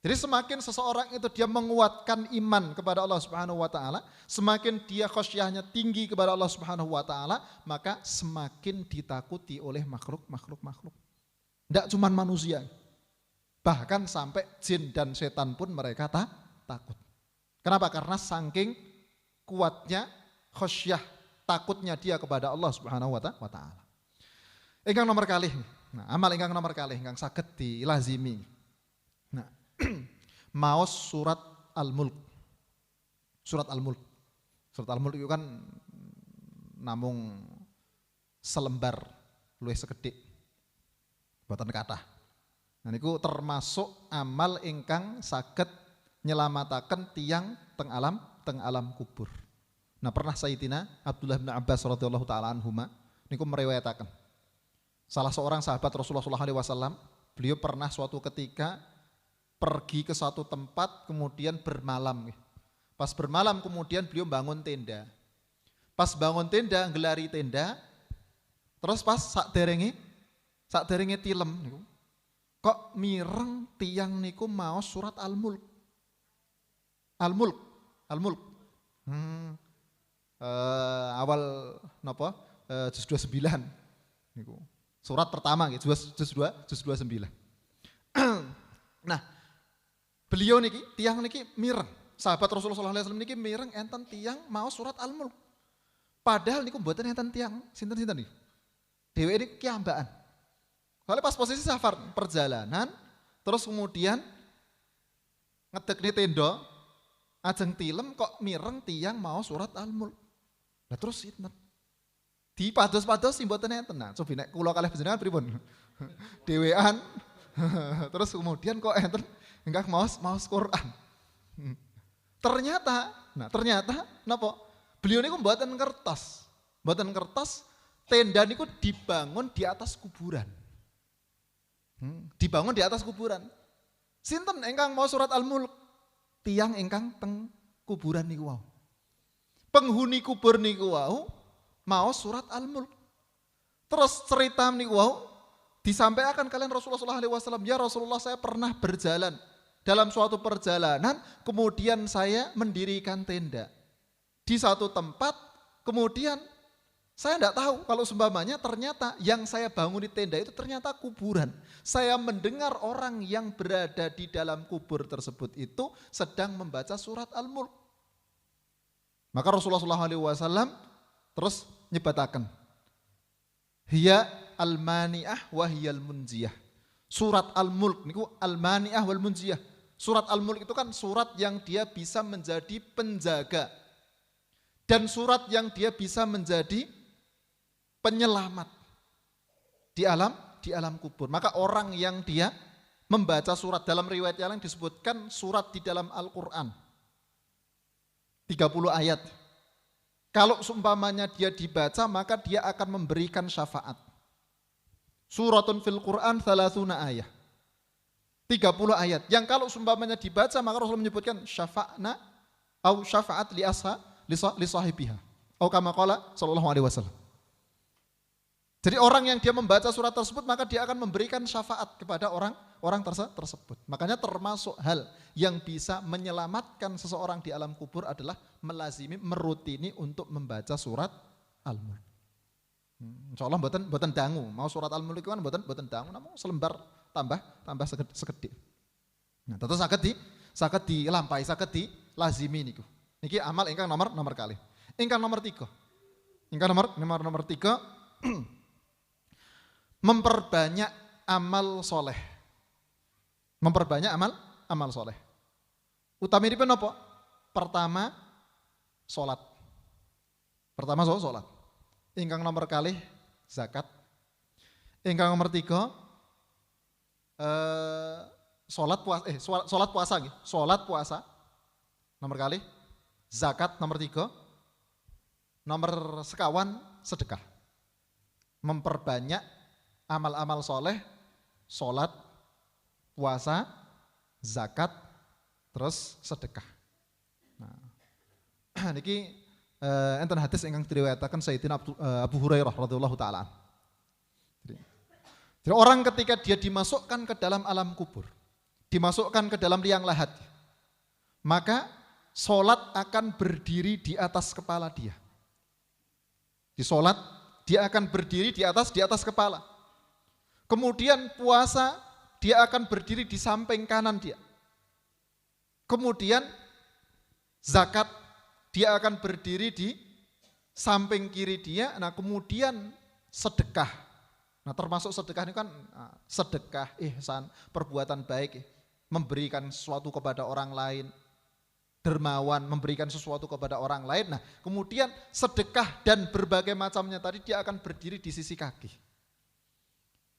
Jadi semakin seseorang itu dia menguatkan iman kepada Allah Subhanahu wa taala, semakin dia khasyahnya tinggi kepada Allah Subhanahu wa taala, maka semakin ditakuti oleh makhluk-makhluk. Tidak cuma manusia, bahkan sampai jin dan setan pun mereka takut. Kenapa? Karena saking kuatnya khasyah, takutnya dia kepada Allah Subhanahu wa taala. Ingkang nomor kalih. Nah, amal ingkang nomor kalih ingkang saged dilazimi. Nah, maos surat Al-Mulk. Surat Al-Mulk. Surat Al-Mulk itu kan namung selembar luwih sekedhik. Boten kathah. Nah niku termasuk amal ingkang saged nyelamataken tiyang teng alam kubur. Nah pernah Sayyidina Abdullah bin Abbas radhiyallahu taala anhuma niku meriwayataken. Salah seorang sahabat Rasulullah SAW, beliau pernah suatu ketika pergi ke suatu tempat kemudian bermalam. Pas bermalam kemudian beliau bangun tenda. Pas bangun tenda, gelari tenda, terus pas sak derenge tilem niku. Kok mireng tiang niku mau surat Al-Mulk. Al-Mulk. Awal napa? Juz 29 niku. Surat pertama gitu, juz 29. Nah, beliau niki, tiang niki mireng. Sahabat Rasulullah SAW niki mireng enten tiang mau surat Al-Mulk. Padahal niku mboten enten tiang sinten-sinten niki. Dhewe ini kiambaan. Soalnya pas posisi safar perjalanan, terus kemudian ngedekne tenda, ajeng tilem kok mireng tiang mau surat Al-Mulk. Lah terus sinten? Di pados-pados mboten enten. Nah, coba nek kula kalih panjenengan pripun? Dhewean. Terus kemudian kok enten enggak maos Quran. Ternyata napa? Beliau niku mboten kertas. Mboten kertas, tenda niku dibangun di atas kuburan. Dibangun di atas kuburan. Sinten ingkang mau surat Al-Mulk? Tiang ingkang teng kuburan niku wau. Penghuni kubur niku wau mau surat Al-Mulk. Terus cerita niku wau disampaikan kalian Rasulullah SAW. Ya Rasulullah, saya pernah berjalan dalam suatu perjalanan, kemudian saya mendirikan tenda di satu tempat, kemudian saya tidak tahu kalau seumpamanya ternyata yang saya bangun di tenda itu ternyata kuburan. Saya mendengar orang yang berada di dalam kubur tersebut itu sedang membaca surat Al-Mulk. Maka Rasulullah SAW terus nyebataken, hiya al-mani'ah wa hiyal munjiyah. Surat Al-Mulk niku al-mani'ah wal munjiyah. Surat Al-Mulk itu kan surat yang dia bisa menjadi penjaga. Dan surat yang dia bisa menjadi penyelamat di alam kubur. Maka orang yang dia membaca surat, dalam riwayat yang lain disebutkan surat di dalam Al-Quran 30 ayat. Kalau seumpamanya dia dibaca, maka dia akan memberikan syafaat. Suratun fil Quran 30 ayat. 30 ayat. Yang kalau seumpamanya dibaca, maka Rasulullah menyebutkan syafa'na au syafa'at li sahibiha. Atau kama qala sallallahu alaihi wasallam. Jadi orang yang dia membaca surat tersebut, maka dia akan memberikan syafaat kepada orang tersebut. Makanya termasuk hal yang bisa menyelamatkan seseorang di alam kubur adalah melazimi, merutini untuk membaca surat Al-Mulk. Insyaallah mboten dangu, mau surat Al-Mulk itu kan mboten dangu, namun selembar tambah sekedhik. Nah, tentu saged dilampahi, saged dilazimi niku. Niki amal ingkang nomor kalih. Ingkang nomor 3. Ingkang nomor 3 memperbanyak amal soleh. Memperbanyak amal soleh. Utaminipun apa? Pertama, sholat. Sholat. Ingkang nomor kalih, zakat. Ingkang nomor 3, sholat puasa. Sholat puasa. Nomor kalih, zakat nomor 3. Nomor sekawan, sedekah. Memperbanyak amal-amal soleh, sholat, puasa, zakat, terus sedekah. Nah, niki enten hadis ingkang diriwayataken Sayyidina Abu Hurairah radhiyallahu taala. Jadi orang ketika dia dimasukkan ke dalam alam kubur, dimasukkan ke dalam liang lahat, maka sholat akan berdiri di atas kepala dia. Di sholat dia akan berdiri di atas kepala. Kemudian puasa, dia akan berdiri di samping kanan dia. Kemudian zakat, dia akan berdiri di samping kiri dia. Nah kemudian sedekah. Nah termasuk sedekah ini kan sedekah, ihsan, perbuatan baik, memberikan sesuatu kepada orang lain. dermawan, memberikan sesuatu kepada orang lain. Nah, kemudian sedekah dan berbagai macamnya tadi dia akan berdiri di sisi kaki.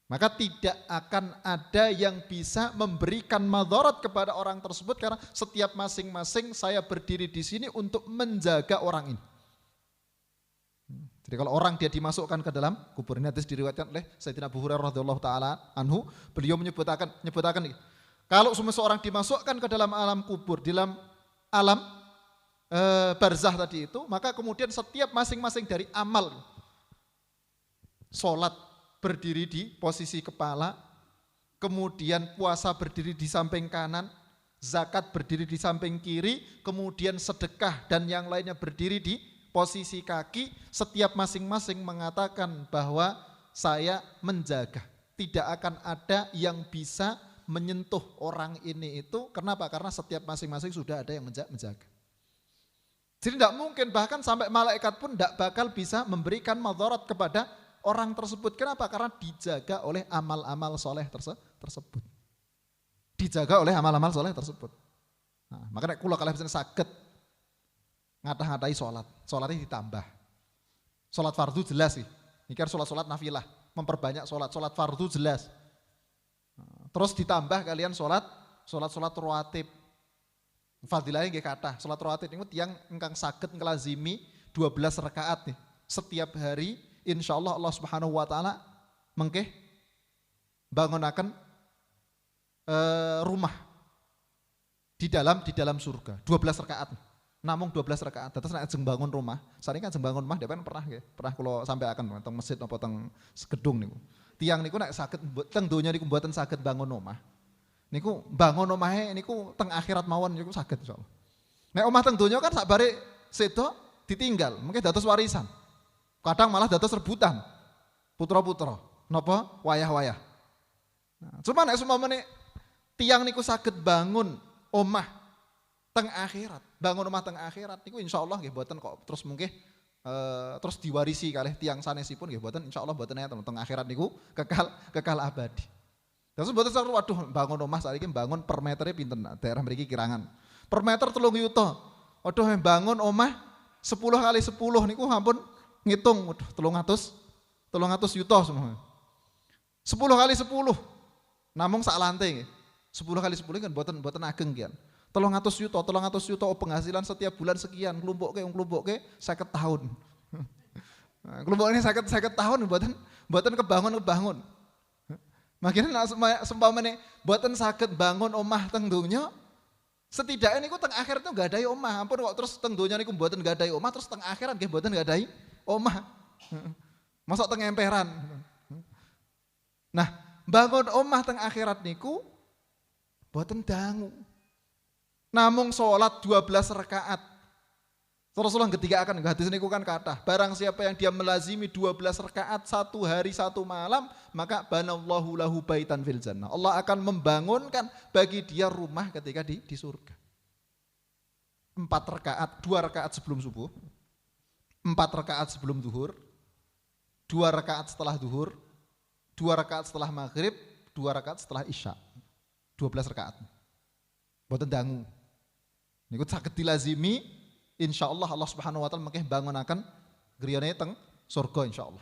Maka tidak akan ada yang bisa memberikan madarat kepada orang tersebut karena setiap masing-masing saya berdiri di sini untuk menjaga orang ini. Jadi kalau orang dia dimasukkan ke dalam kubur, ini hadis diriwayatkan oleh Sayyidina Abu Hurairah radhiyallahu taala anhu, beliau menyebutkan kalau seseorang dimasukkan ke dalam alam kubur, di dalam alam barzah tadi itu, maka kemudian setiap masing-masing dari amal, sholat berdiri di posisi kepala, kemudian puasa berdiri di samping kanan, zakat berdiri di samping kiri, kemudian sedekah dan yang lainnya berdiri di posisi kaki, setiap masing-masing mengatakan bahwa saya menjaga. Tidak akan ada yang bisa menyentuh orang ini itu. Kenapa? Karena setiap masing-masing sudah ada yang menjaga. Jadi tidak mungkin, bahkan sampai malaikat pun tidak bakal bisa memberikan madarat kepada orang tersebut. Kenapa? Karena dijaga oleh amal-amal soleh tersebut. Dijaga oleh amal-amal soleh tersebut. Nah, makanya kula kalih misalnya sakit ngata-ngatai sholat. Sholatnya ditambah. Sholat fardu jelas sih. Ini kan sholat-sholat nafilah. Memperbanyak sholat. Sholat fardu jelas. Terus ditambah kalian sholat rawatib. Fadilahnya nggih kathah. Sholat rawatib ini yang engkang saged ngelazimi 12 rakaat nih. Setiap hari insyaallah Allah Subhanahu wa taala mengke bangunaken rumah di dalam surga 12 rakaat. Namung 12 rakaat. Terus nek ajeng bangun rumah, saring ajeng bangun rumah depan pernah nggih. Pernah kula sampeaken teng masjid napa teng gedung niku. Tiang niku nek saged teng donya niku mboten saged bangun omah. Niku bangun omahe niku teng akhirat mawon niku saged insyaallah. Nek omah teng donya kan sakbare sedo ditinggal, mungkin dados warisan. Kadang malah dados rebutan. Putra-putra, napa wayah-wayah. Nah, cuma nek sumamane tiang niku saged bangun omah teng akhirat, bangun omah teng akhirat niku insyaallah nggih mboten kok terus mungkin terus diwarisi kalih tiang sanesipun nggih mboten insyaallah mboten enten teng akhirat niku kekal abadi. Terus mboten sak waduh bangun omah saiki bangun per metere pinten daerah mriki Kirangan. Per meter 3 yuta. Waduh bangun omah 10 kali 10 niku ampun ngitung waduh 300 yuta semua. 10 kali 10 namung sak lantai nggih. 10 kali 10 kan mboten ageng kian. 300 yuta penghasilan setiap bulan sekian, nglumpukke 50 tahun. Nah, kelompoknya 50 tahun mboten kebangun. Makanya seumpamane mboten saged bangun omah teng donya, setidaknya niku teng akhirat itu nggadahi omah. Ampun kok terus teng donya niku mboten nggadahi omah, terus teng akhirat nggih mboten nggadahi omah. Masuk teng emperan. Nah, bangun omah teng akhirat niku mboten dangu. Namung sholat 12 rakaat. Rasulullah ketiga akan hadis niku kan kathah. Barang siapa yang dia melazimi 12 rakaat 1 hari 1 malam, maka banallahu lahu baitan fil jannah. Allah akan membangunkan bagi dia rumah ketika di surga. 4 rakaat, 2 rakaat sebelum subuh, 4 rakaat sebelum zuhur, 2 rakaat setelah zuhur, 2 rakaat setelah maghrib, 2 rakaat setelah isya. 12 rakaat. Mboten dangu. Niku saged dilazimi, insyaallah Allah Subhanahu wa taala mengke bangunaken griyane teng surga insyaallah.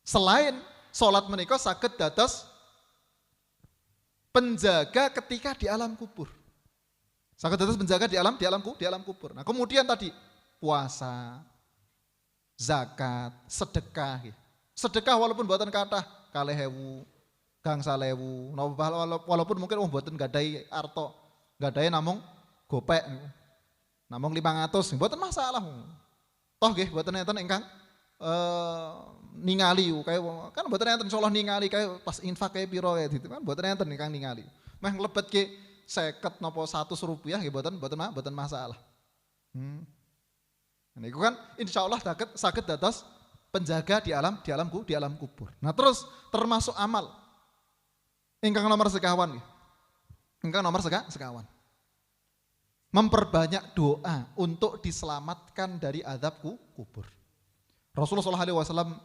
Selain salat menika saged dados penjaga ketika di alam kubur. Saged dados penjaga di alam kubur. Nah, kemudian tadi puasa, zakat, sedekah. Sedekah walaupun mboten kathah, 2.000, gangsal ewu, walaupun mungkin mboten gadahi arto, gadahi namung gopek, namung 500, mboten masalah. Toh nggih mboten enten ingkang ningali kaya kan mboten enten insyaallah ningali kaya pas infak kaya pira kaya gitu kan mboten enten ingkang ningali. Meh nglebetke 50 napa 100 rupiah nggih mboten masalah. Niku kan insyaallah saged dados penjaga di alam kubur. Nah, terus termasuk amal ingkang nomor sekawan nggih. Ingkang nomor sekawan. Memperbanyak doa untuk diselamatkan dari azab kubur. Rasulullah SAW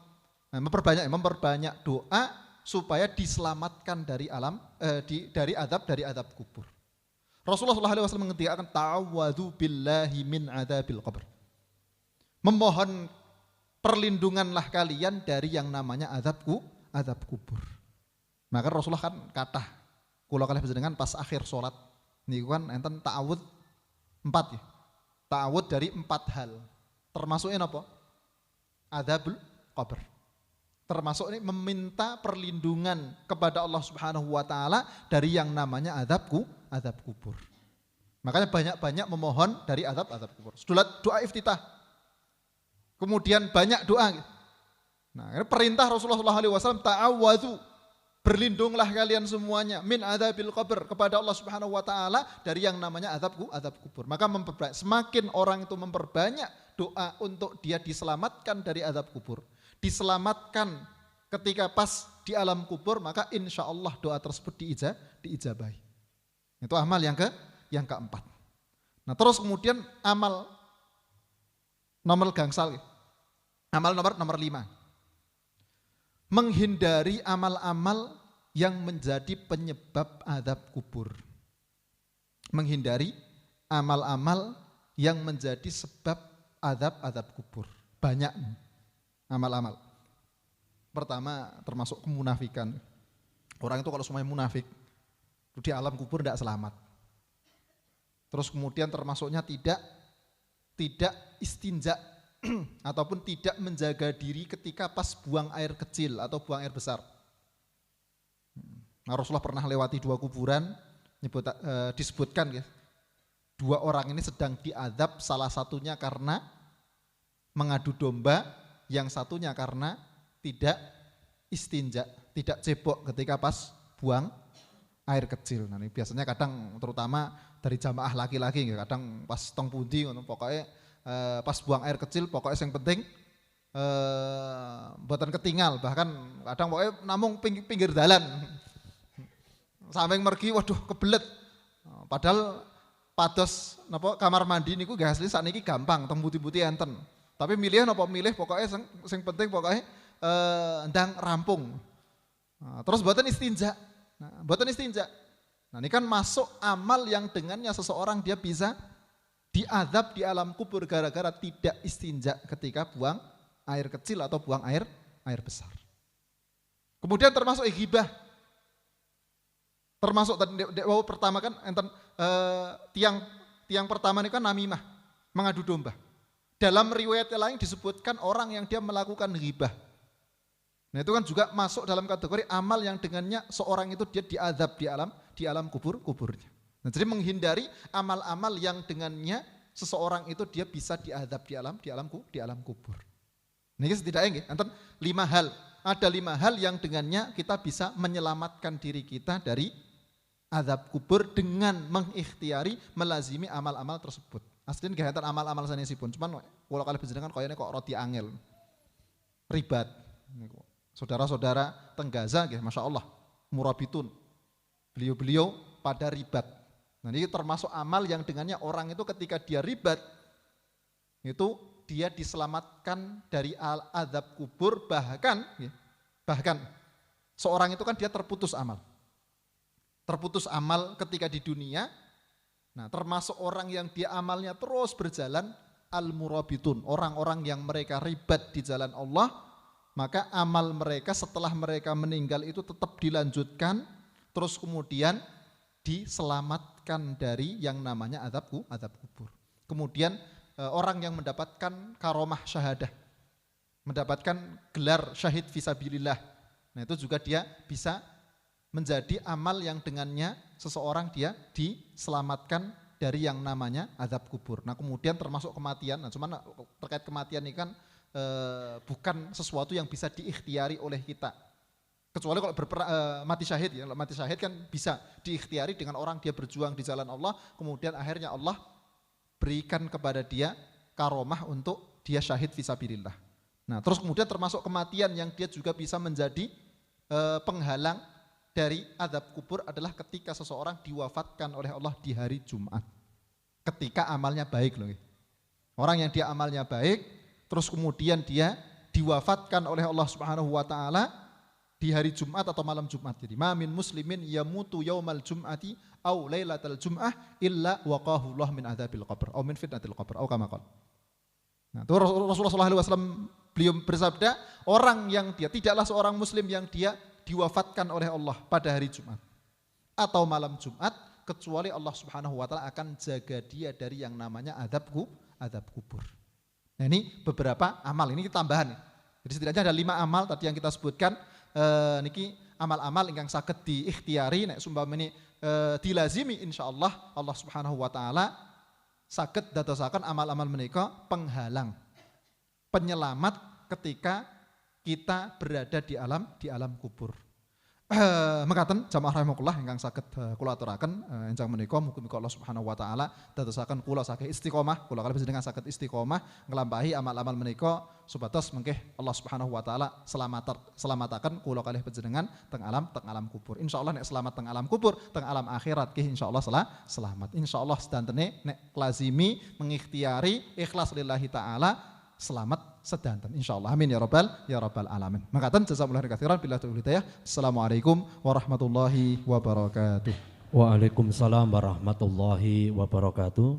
memperbanyak doa supaya diselamatkan dari azab kubur. Rasulullah SAW menghentikan ta'awwadhu billahi min adzabil qabr. Memohon perlindunganlah kalian dari yang namanya azab kubur. Maka Rasulullah kan kathah kula kalih panjenengan pas akhir salat niku kan enten ta'awud 4 ya. Ta'awud dari 4 hal. Termasuknya apa? Adzabul qabr. Termasuk ini meminta perlindungan kepada Allah Subhanahu wa taala dari yang namanya azab kubur. Makanya banyak-banyak memohon dari azab kubur. Doa iftitah. Kemudian banyak doa. Nah, ini perintah Rasulullah SAW, ta'awwadhu, berlindunglah kalian semuanya min adzabil qabr, kepada Allah Subhanahu wa taala dari yang namanya azab kubur. Maka semakin orang itu memperbanyak doa untuk dia diselamatkan dari azab kubur, diselamatkan ketika pas di alam kubur, maka insya Allah doa tersebut diijabahi. Itu amal yang keempat. Nah terus kemudian amal nomor gangsal, amal nomor 5. Menghindari amal-amal yang menjadi penyebab azab kubur. Menghindari amal-amal yang menjadi sebab azab kubur. Banyak amal-amal. Pertama termasuk kemunafikan. Orang itu kalau semuanya munafik, di alam kubur tidak selamat. Terus kemudian termasuknya tidak istinja ataupun tidak menjaga diri ketika pas buang air kecil atau buang air besar. Nah, Rasulullah pernah lewati 2 kuburan, disebutkan ya, 2 orang ini sedang diazab, salah satunya karena mengadu domba, yang satunya karena tidak istinja, tidak cebok ketika pas buang air kecil. Nah, ini biasanya kadang terutama dari jamaah laki-laki, kadang pas tong pundi, pokoknya pas buang air kecil, pokoknya yang penting buatan ketinggal, bahkan kadang pokoknya namung pinggir dalan, sampai mergi, waduh kebelet. Padahal pados kamar mandi niku gak asli sakniki gampang, teng buti-buti enten. Tapi milih pokoknya sing penting pokoknya ndang rampung. Nah, terus buatan istinja. Nah, ini kan masuk amal yang dengannya seseorang dia bisa diazab di alam kubur gara-gara tidak istinja ketika buang air kecil atau buang air besar. Kemudian termasuk ghibah. Termasuk tadi pertama kan enten tiang pertama ini kan namimah, mengadu domba. Dalam riwayat lain disebutkan orang yang dia melakukan ghibah. Nah, itu kan juga masuk dalam kategori amal yang dengannya seorang itu dia diazab di alam kuburnya. Nah, jadi menghindari amal-amal yang dengannya seseorang itu dia bisa diazab di alam kubur. Ini setidaknya enten 5 hal. Ada 5 hal yang dengannya kita bisa menyelamatkan diri kita dari azab kubur dengan mengikhtiari melazimi amal-amal tersebut. Aslinya gak enten amal-amal sanesipun, cuman kalau kalian panjenengan koyone kok roti angel. Ribat. Saudara-saudara Tenggaza, masya Allah, murabitun. Beliau-beliau pada ribat. Nah, ini termasuk amal yang dengannya orang itu ketika dia ribat, itu dia diselamatkan dari azab kubur, bahkan seorang itu kan dia terputus amal. Terputus amal ketika di dunia. Nah, termasuk orang yang dia amalnya terus berjalan, al-murabitun, orang-orang yang mereka ribat di jalan Allah, maka amal mereka setelah mereka meninggal itu tetap dilanjutkan, terus kemudian diselamatkan dari yang namanya azab kubur. Kemudian orang yang mendapatkan karomah syahadah, mendapatkan gelar syahid fisabilillah, nah itu juga dia bisa menjadi amal yang dengannya seseorang dia diselamatkan dari yang namanya azab kubur. Nah kemudian termasuk kematian, nah cuman terkait kematian ini kan bukan sesuatu yang bisa diikhtiari oleh kita. Kecuali kalau mati syahid ya, mati syahid kan bisa diikhtiari dengan orang dia berjuang di jalan Allah, kemudian akhirnya Allah berikan kepada dia karomah untuk dia syahid fisabilillah. Nah, terus kemudian termasuk kematian yang dia juga bisa menjadi penghalang dari azab kubur adalah ketika seseorang diwafatkan oleh Allah di hari Jumat. Ketika amalnya baik loh. Orang yang dia amalnya baik, terus kemudian dia diwafatkan oleh Allah Subhanahu wa taala di hari Jumat atau malam Jumat. Jadi ma min muslimin yamutu yaumal jum'ati au lailatal jum'ah illa waqahu Allah min adzabil qabr au min fitnatil qabr au kama qala. Nah, itu Rasulullah SAW beliau bersabda, orang yang dia tidaklah seorang muslim yang dia diwafatkan oleh Allah pada hari Jumat atau malam Jumat kecuali Allah Subhanahu wa taala akan jaga dia dari yang namanya azab kubur. Nah, ini beberapa amal, ini tambahan. Jadi setidaknya ada 5 amal tadi yang kita sebutkan. Niki amal-amal ingkang saged diikhtiari nek sumpamane dilazimi insyaallah Allah Subhanahu wa taala saged dadosaken amal-amal menika penghalang, penyelamat ketika kita berada di alam kubur. Mekaten jamaah rahimakumullah ingkang saged kula aturaken enjang menika mugi-mugi Allah Subhanahu wa taala dadosaken kula saking istiqomah, kula kalih panjenengan saged istiqomah nglampahi amal-amal menika supados mengke Allah Subhanahu wa taala selamataken kula kalih panjenengan teng alam kubur. Insyaallah nek selamat teng alam kubur, teng alam akhirat ki insyaallah selamat. Insyaallah sedantene nek lazimi mengikhtiari ikhlas lillahi taala selamat sedanten insyaallah. Amin ya rabbal alamin. Makaten jazakumullah khairan billahi taufiq hidayah. Assalamualaikum warahmatullahi wabarakatuh.
Waalaikumsalam warahmatullahi wabarakatuh.